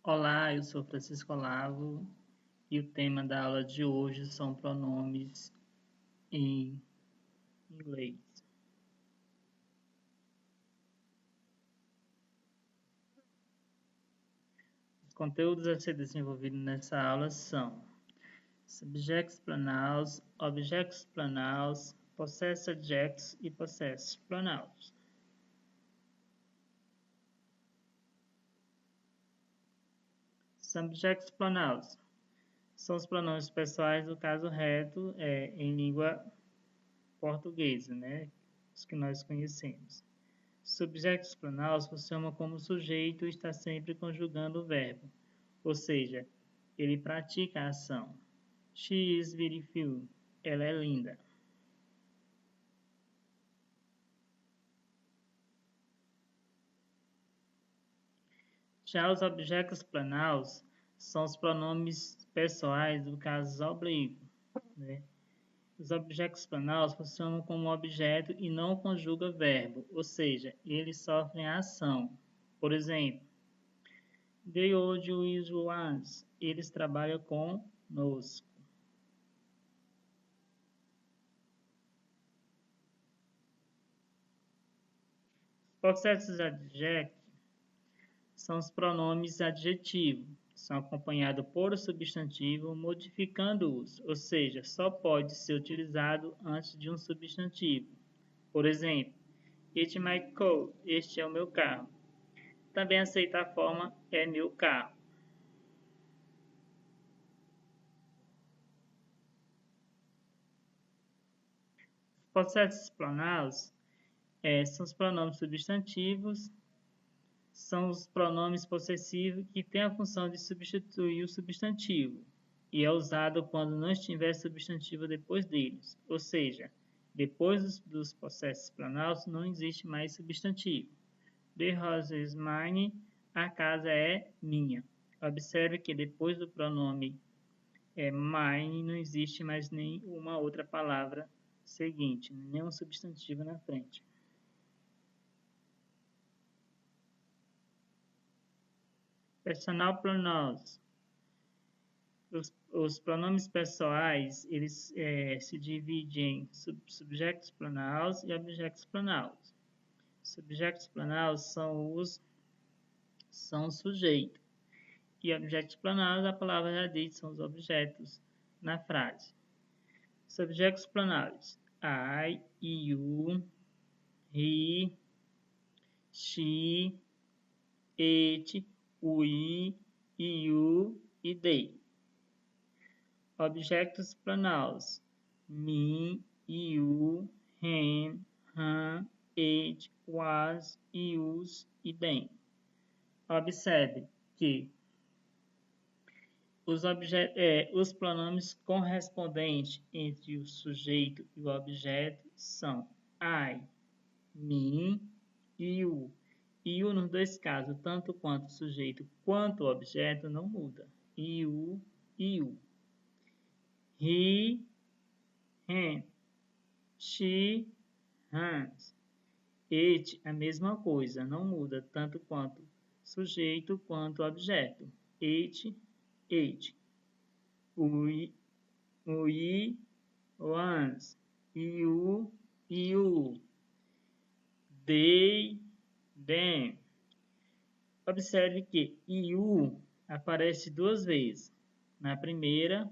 Olá, eu sou Francisco Olavo e o tema da aula de hoje são pronomes em inglês. Os conteúdos a ser desenvolvidos nessa aula são subjects pronouns, objects pronouns, possessor adjectives e possessor pronouns. Subjects pronouns são os pronomes pessoais do caso reto em língua portuguesa, os que nós conhecemos. Subjectos pronouns funcionam como o sujeito está sempre conjugando o verbo, ou seja, ele pratica a ação. She is beautiful. Ela é linda. Já os objetos pronouns são os pronomes pessoais do caso oblíquo. Os objetos pronouns funcionam como objeto e não conjugam verbo, ou seja, eles sofrem a ação. Por exemplo, they work with us. Eles trabalham conosco. Possessores adjectivos são os pronomes adjetivos. São acompanhados por o substantivo, modificando-os, ou seja, só pode ser utilizado antes de um substantivo. Por exemplo, it's my car. Este é o meu carro. Também aceita a forma é meu carro. Possessores pronouns são os pronomes substantivos, são os pronomes possessivos que têm a função de substituir o substantivo e é usado quando não estiver substantivo depois deles, ou seja, depois dos possessores pronouns não existe mais substantivo. The house is mine. A casa é minha. Observe que depois do pronome mine não existe mais nenhuma outra palavra seguinte, nenhum substantivo na frente. Personal pronouns. Os pronomes pessoais, eles se dividem em subjectos pronouns e objetos pronouns. Subjectos pronouns são os sujeitos. E objetos pronouns, a palavra já diz, são os objetos na frase. Subjectos pronouns. I, you, he, she, it, we, you e they. Objetos pronouns. Me, you, him, her, it, was, us e them. Observe que os pronomes correspondentes entre o sujeito e o objeto são I, me, you. You nos dois casos, tanto quanto o sujeito quanto o objeto, não muda. You, you. He, him. She, hers. It, a mesma coisa, não muda, tanto quanto sujeito quanto objeto. It, it. We, once. You, they, them. Observe que you aparece duas vezes. Na primeira,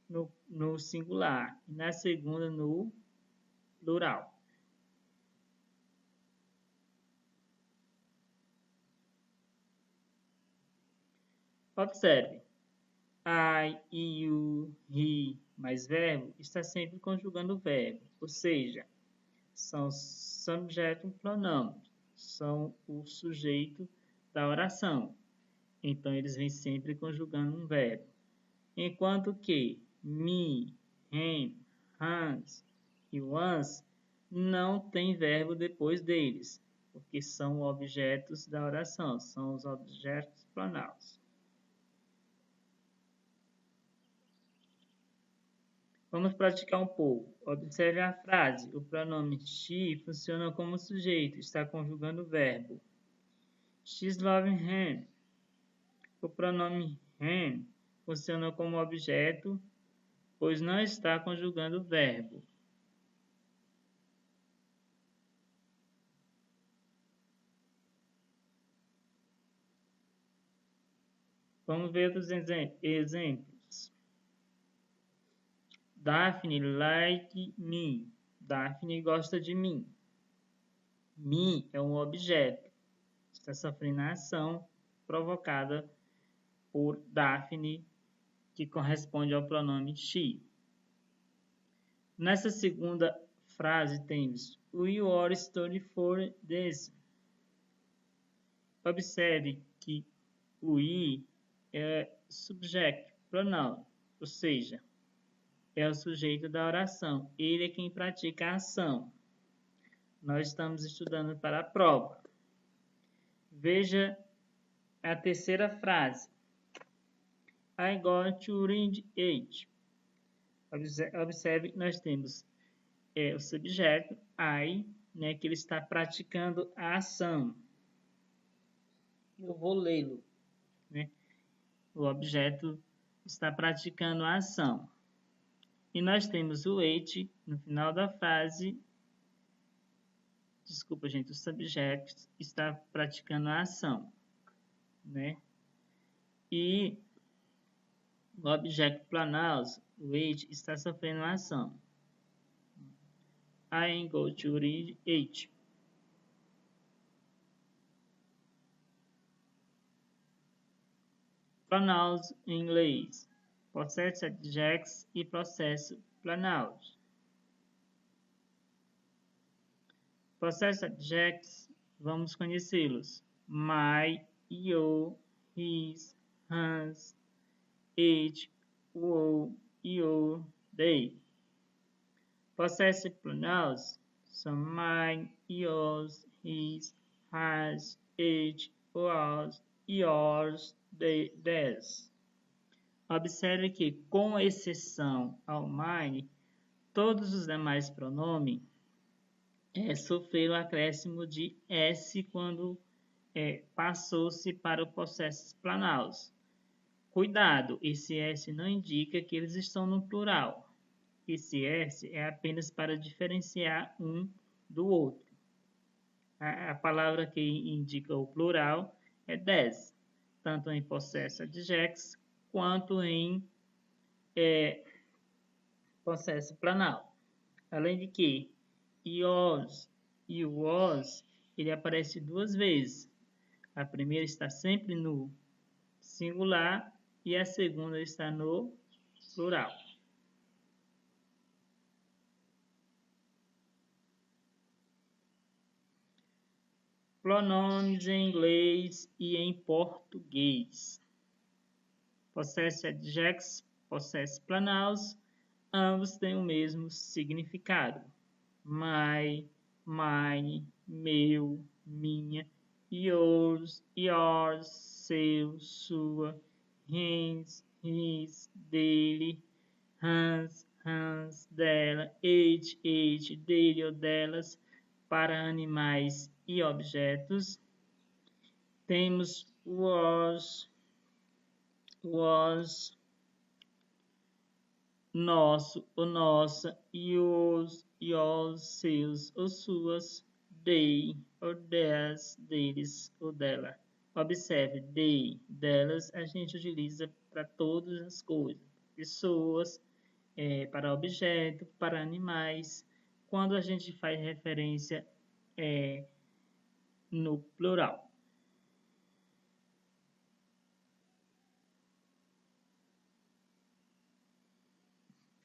no singular, e na segunda, no plural. Observe. I, you, he, mais verbo, está sempre conjugando o verbo, ou seja, são subjeto pronomes, são o sujeito da oração. Então, eles vêm sempre conjugando um verbo. Enquanto que me, him, hers e once não tem verbo depois deles, porque são objetos da oração, são os objetos pronomes. Vamos praticar um pouco. Observe a frase. O pronome she funciona como sujeito, está conjugando o verbo. She's loving him. O pronome him funciona como objeto, pois não está conjugando o verbo. Vamos ver outros exemplos. Daphne like me. Daphne gosta de mim. Me é um objeto. Está sofrendo a ação provocada por Daphne, que corresponde ao pronome she. Nessa segunda frase temos We are studying for this. Observe que o I é subject pronoun, ou seja, é o sujeito da oração. Ele é quem pratica a ação. Nós estamos estudando para a prova. Veja a terceira frase. I got to read it. Observe que nós temos o subjeto, I, né, que ele está praticando a ação. Eu vou lê-lo. Né? O objeto está praticando a ação. E nós temos o it no final da frase. Desculpa, gente, o subject está praticando a ação. Né? E o object pronouns, o it, está sofrendo a ação. I am going to read it. Pronouns em inglês. Possessive adjectives e possessive pronouns. Possessive adjectives, vamos conhecê-los. My, your, his, hers, it, our, your, they. Possessive pronouns são mine, yours, his, hers, it, ours, yours, theirs. Observe que, com exceção ao mine, todos os demais pronomes sofreram acréscimo de S quando passou-se para o possessive pronouns. Cuidado, esse S não indica que eles estão no plural. Esse S é apenas para diferenciar um do outro. A palavra que indica o plural é these, tanto em possessive adjectives quanto em possessive pronoun. Além de que yours e was, ele aparece duas vezes. A primeira está sempre no singular e a segunda está no plural. Pronomes em inglês e em português. Possessive adjectives, possessive pronouns, ambos têm o mesmo significado. My, mine, meu, minha, yours, seu, sua, his, dele, hans, dela, it, dele ou delas, para animais e objetos. Temos was, nosso ou nossa, yours, seus ou suas, they ou theirs, deles ou dela. Observe, they, delas, a gente utiliza para todas as coisas. Pessoas, para objeto, para animais. Quando a gente faz referência no plural.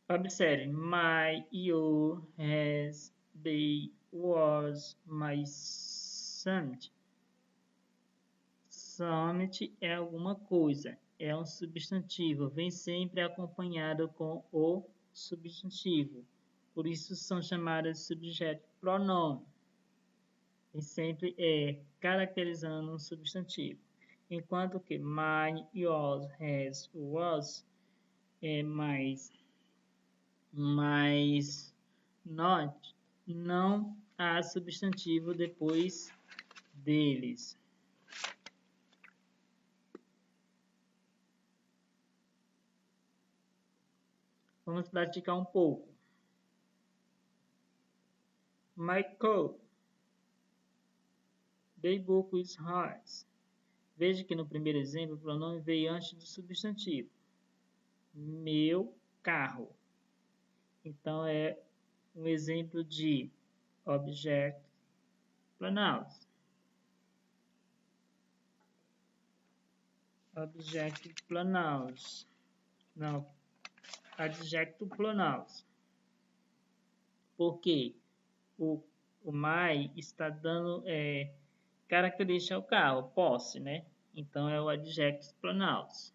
Observe, my, your, has, they, was, my, summit. Summit é alguma coisa, é um substantivo, vem sempre acompanhado com o substantivo. Por isso são chamadas de subjeto pronome. E sempre caracterizando um substantivo. Enquanto que mine, yours, has, was é mais not, não há substantivo depois deles. Vamos praticar um pouco. My coat. The book is his. Veja que no primeiro exemplo o pronome veio antes do substantivo. Meu carro. Então é um exemplo de object pronouns. Object pronouns. Não, adjecto pronouns. Porque o my está dando característica ao carro, posse, né? Então é o adjecto pronouns.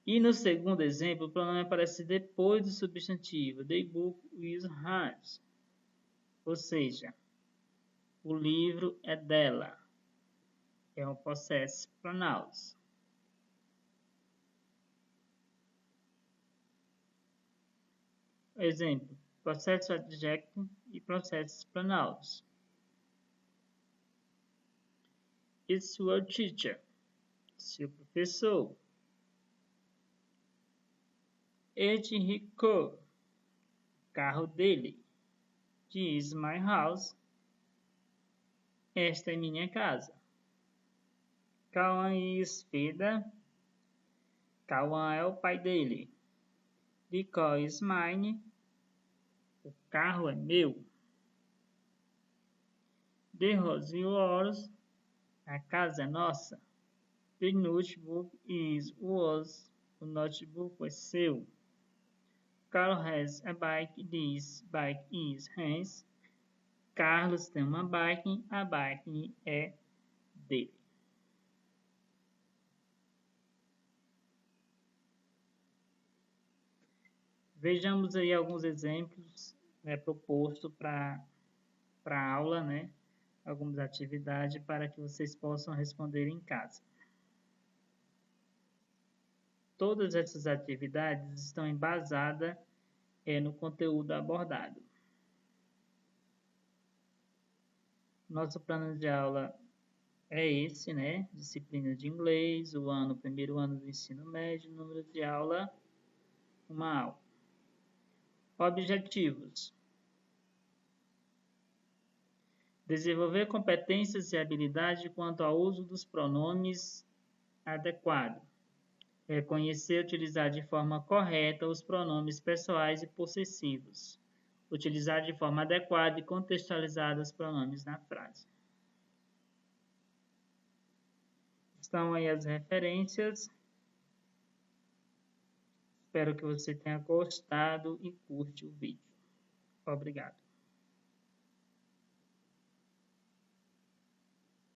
E no segundo exemplo, o pronome aparece depois do substantivo. The book is hers. Ou seja, o livro é dela. É um possessive pronouns. Exemplo, possessive adjective e possessive pronouns. It's your teacher. Seu professor. It's his car. Carro dele. This is my house. Esta é minha casa. Cauã is Fida. Cauã é o pai dele. The car is mine. O carro é meu. The house is yours. A casa é nossa. The notebook is yours. O notebook é seu. Carl has a bike. This bike is his. Carlos tem uma bike. A bike é dele. Vejamos aí alguns exemplos propostos para a aula, né? Algumas atividades para que vocês possam responder em casa. Todas essas atividades estão embasadas no conteúdo abordado. Nosso plano de aula é esse, né? Disciplina de inglês, primeiro ano do ensino médio, número de aula, uma aula. Objetivos. Desenvolver competências e habilidades quanto ao uso dos pronomes adequados. Reconhecer e utilizar de forma correta os pronomes pessoais e possessivos. Utilizar de forma adequada e contextualizada os pronomes na frase. Estão aí as referências. Espero que você tenha gostado e curte o vídeo. Obrigado.